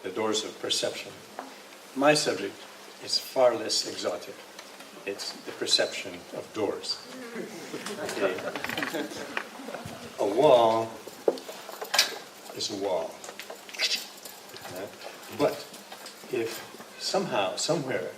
the doors of perception. My subject is far less exotic. It's the perception of doors. Okay. A wall is a wall. But if somehow, somewhere,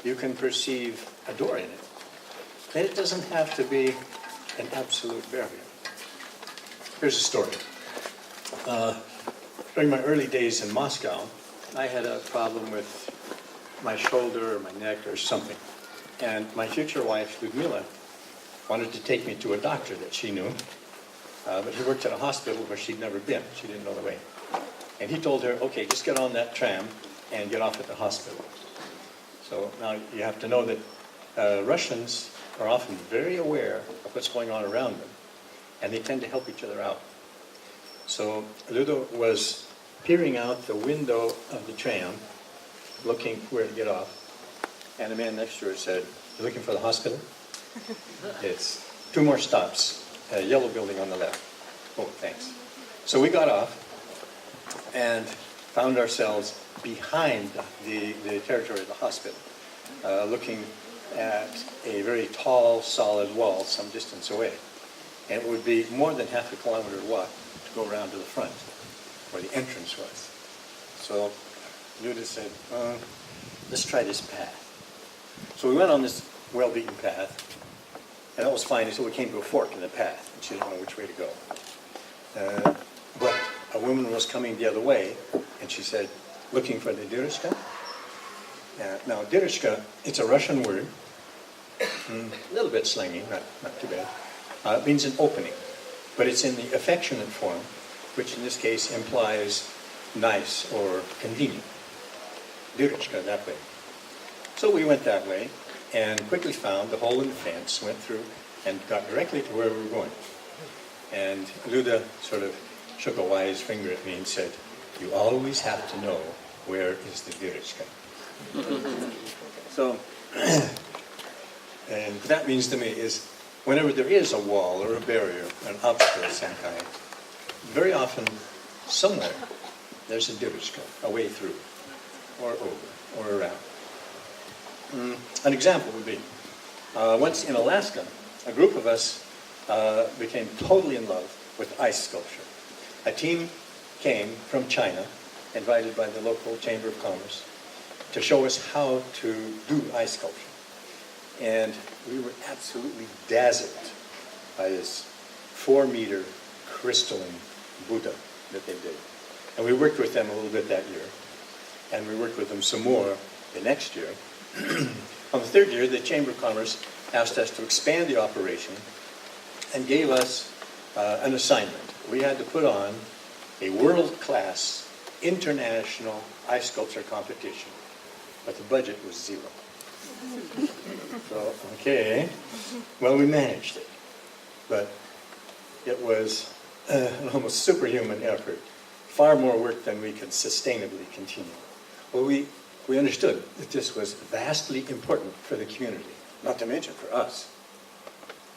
you can perceive a door in it, then it doesn't have to be an absolute barrier. Here's a story. During my early days in Moscow, I had a problem with my shoulder or my neck or something. And my future wife, Ludmila, wanted to take me to a doctor that she knew, but he worked at a hospital where she'd never been. She didn't know the way. And he told her, okay, just get on that tram and get off at the hospital. So now you have to know that Russians are often very aware of what's going on around them, and they tend to help each other out. So Ludo was peering out the window of the tram, looking where to get off, and the man next to her said, "You're looking for the hospital? It's 2 more stops, a yellow building on the left." "Oh, thanks." So we got off and found ourselves behind the territory of the hospital, looking at a very tall, solid wall some distance away. And it would be more than half a kilometer walk to go around to the front, where the entrance was. So Luda said, let's try this path. So we went on this well-beaten path, and that was fine until we came to a fork in the path, and she didn't know which way to go. But a woman was coming the other way, and she said, "Looking for the dirishka?" Now, dirishka, it's a Russian word, a little bit slangy, not too bad. It means an opening, but it's in the affectionate form, which in this case implies nice or convenient. Dirishka, that way. So we went that way, and quickly found the hole in the fence, went through, and got directly to where we were going. And Luda sort of shook a wise finger at me and said, "You always have to know where is the dirishka." So, and what that means to me is, whenever there is a wall or a barrier, an obstacle of some kind, very often, somewhere, there's a dirishka, a way through, or over, or around. An example would be, once in Alaska, a group of us became totally in love with ice sculpture. A team came from China, invited by the local Chamber of Commerce, to show us how to do ice sculpture. And we were absolutely dazzled by this 4-meter crystalline Buddha that they did. And we worked with them a little bit that year. And we worked with them some more the next year. On the 3rd year, the Chamber of Commerce asked us to expand the operation and gave us an assignment. We had to put on a world-class international ice sculpture competition, but the budget was 0. So, okay, well, we managed it, but it was an almost superhuman effort, far more work than we could sustainably continue. Well, we understood that this was vastly important for the community, not to mention for us.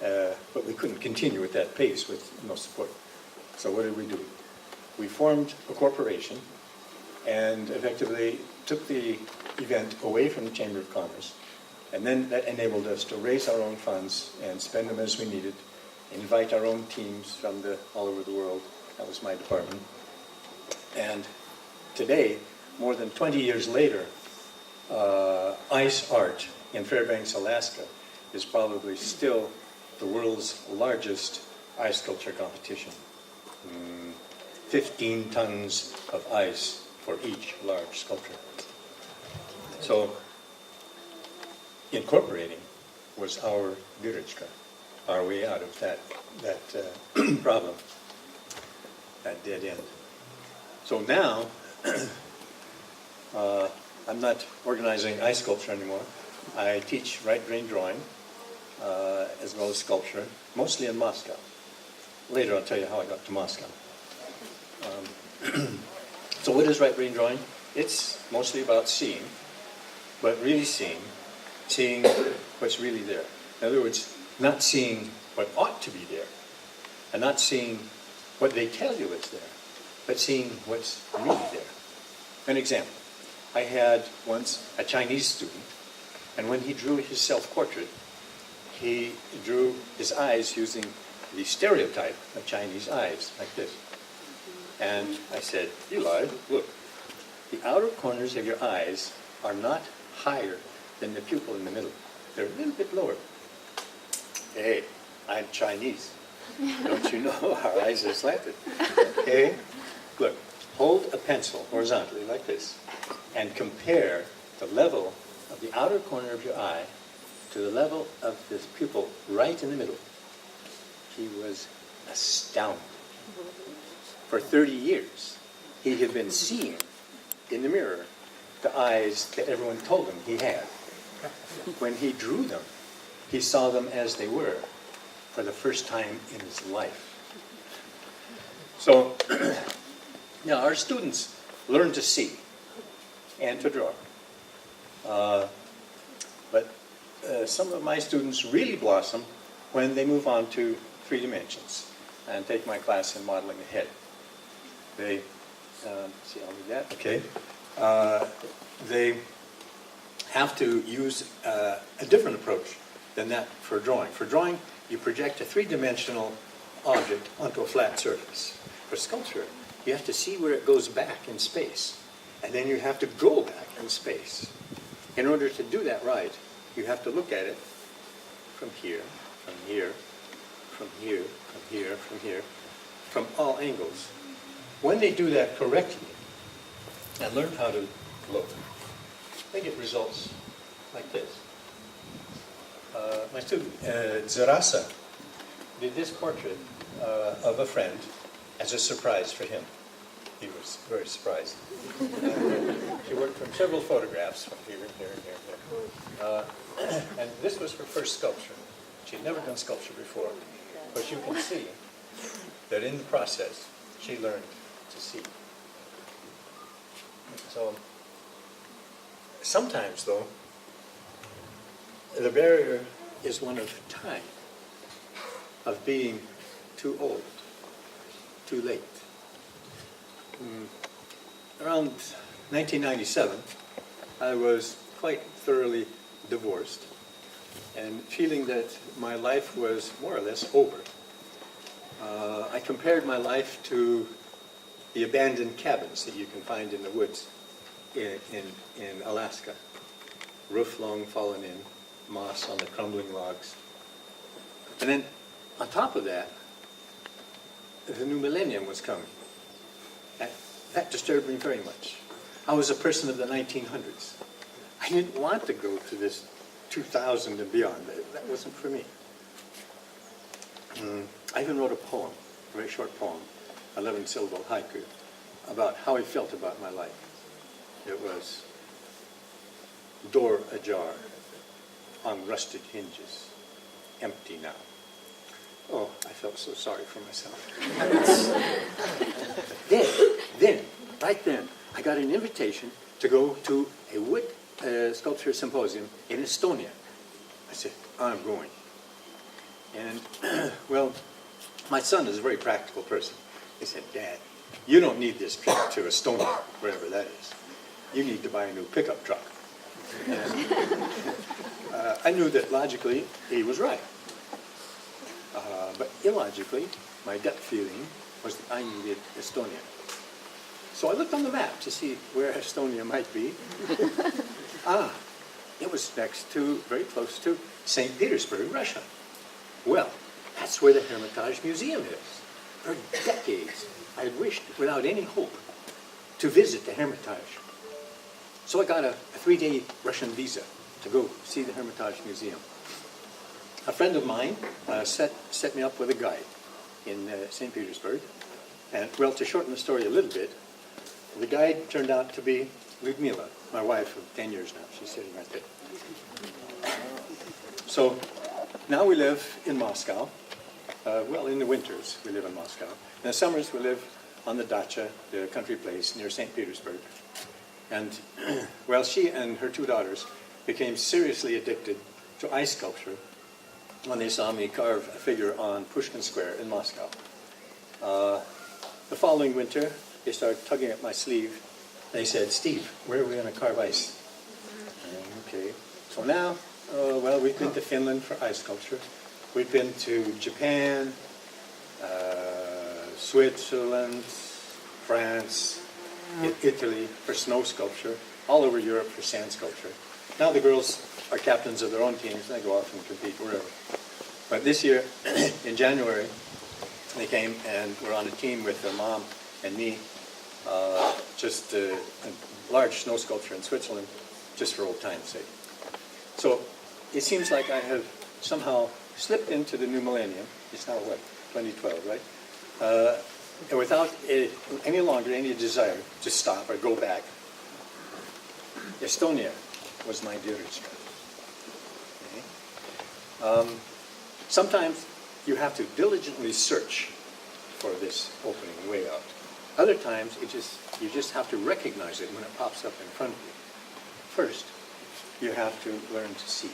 But we couldn't continue at that pace with no support. So what did we do? We formed a corporation and effectively took the event away from the Chamber of Commerce. And then that enabled us to raise our own funds and spend them as we needed, invite our own teams from all over the world. That was my department. And today, more than 20 years later, ice art in Fairbanks, Alaska, is probably still the world's largest ice sculpture competition. 15 tons of ice for each large sculpture. So, incorporating was our dirishka, our way out of that problem, that dead end. So now, I'm not organizing ice sculpture anymore. I teach right brain drawing, as well as sculpture, mostly in Moscow. Later I'll tell you how I got to Moscow. So what is right brain drawing? It's mostly about seeing, but really seeing what's really there. In other words, not seeing what ought to be there, and not seeing what they tell you is there, but seeing what's really there. An example. I had once a Chinese student, and when he drew his self-portrait, he drew his eyes using the stereotype of Chinese eyes, like this. And I said, Eli, look, the outer corners of your eyes are not higher than the pupil in the middle. They're a little bit lower. Hey, I'm Chinese. Don't you know our eyes are slanted? Okay? Look, hold a pencil horizontally like this and compare the level of the outer corner of your eye to the level of this pupil right in the middle. He was astounded. For 30 years, he had been seeing in the mirror the eyes that everyone told him he had. When he drew them, he saw them as they were for the first time in his life. So, now our students learn to see and to draw. But some of my students really blossom when they move on to 3 dimensions and take my class in modeling a head. They, see, I'll do that, okay. They have to use a different approach than that for drawing. For drawing, you project a 3-dimensional object onto a flat surface. For sculpture, you have to see where it goes back in space, and then you have to go back in space. In order to do that right, you have to look at it from here, from here, from here, from here, from here, from all angles. When they do that correctly and learn how to look, they get results like this. My student, Zarasa, did this portrait of a friend as a surprise for him. He was very surprised. She worked from several photographs from here, here, here, here. And this was her first sculpture. She'd never done sculpture before. But you can see that in the process, she learned to see. So, sometimes though, the barrier is one of time, of being too old, too late. Around 1997, I was quite thoroughly divorced and feeling that my life was more or less over. I compared my life to the abandoned cabins that you can find in the woods in Alaska. Roof long fallen in, moss on the crumbling logs. And then on top of that, the new millennium was coming. That disturbed me very much. I was a person of the 1900s. I didn't want to go to this 2000 and beyond. That wasn't for me. I even wrote a poem, a very short poem, 11-syllable haiku, about how I felt about my life. It was, door ajar, on rusted hinges, empty now. Oh, I felt so sorry for myself. Then, right then, I got an invitation to go to a wood sculpture symposium in Estonia. I said, I'm going. And, well, my son is a very practical person. He said, Dad, you don't need this trip to Estonia, wherever that is. You need to buy a new pickup truck. And, I knew that logically he was right. But illogically, my gut feeling was that I needed Estonia. So I looked on the map to see where Estonia might be. It was very close to St. Petersburg, Russia. Well, that's where the Hermitage Museum is. For decades, I had wished, without any hope, to visit the Hermitage. So I got a 3-day Russian visa to go see the Hermitage Museum. A friend of mine set me up with a guide in St. Petersburg. And, well, to shorten the story a little bit, the guide turned out to be Ludmila, my wife of 10 years now. She's sitting right there. So now we live in Moscow. Well, in the winters, we live in Moscow. In the summers, we live on the dacha, the country place near St. Petersburg. And, well, she and her 2 daughters became seriously addicted to ice sculpture when they saw me carve a figure on Pushkin Square in Moscow. The following winter, they started tugging at my sleeve They said, Steve, where are we going to carve ice? Okay. So now, well, we've been to Finland for ice sculpture. We've been to Japan, Switzerland, France, Italy for snow sculpture, all over Europe for sand sculpture. Now the girls are captains of their own teams, and they go off and compete wherever. But this year, in January, they came and were on a team with their mom and me, just a large snow sculpture in Switzerland, just for old time's sake. So it seems like I have somehow slipped into the new millennium. It's now what, 2012, right? And without any longer any desire to stop or go back. Estonia was my dearest friend. Okay. Sometimes you have to diligently search for this opening way out. Other times you just have to recognize it when it pops up in front of you. First, you have to learn to see.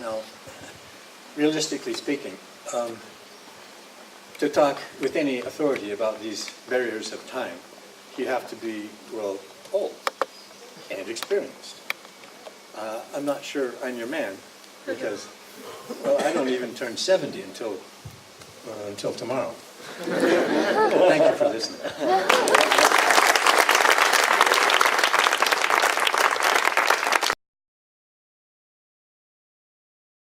Now, realistically speaking, to talk with any authority about these barriers of time, you have to be, well, old and experienced. I'm not sure I'm your man because, well, I don't even turn 70 until tomorrow. Thank you for listening.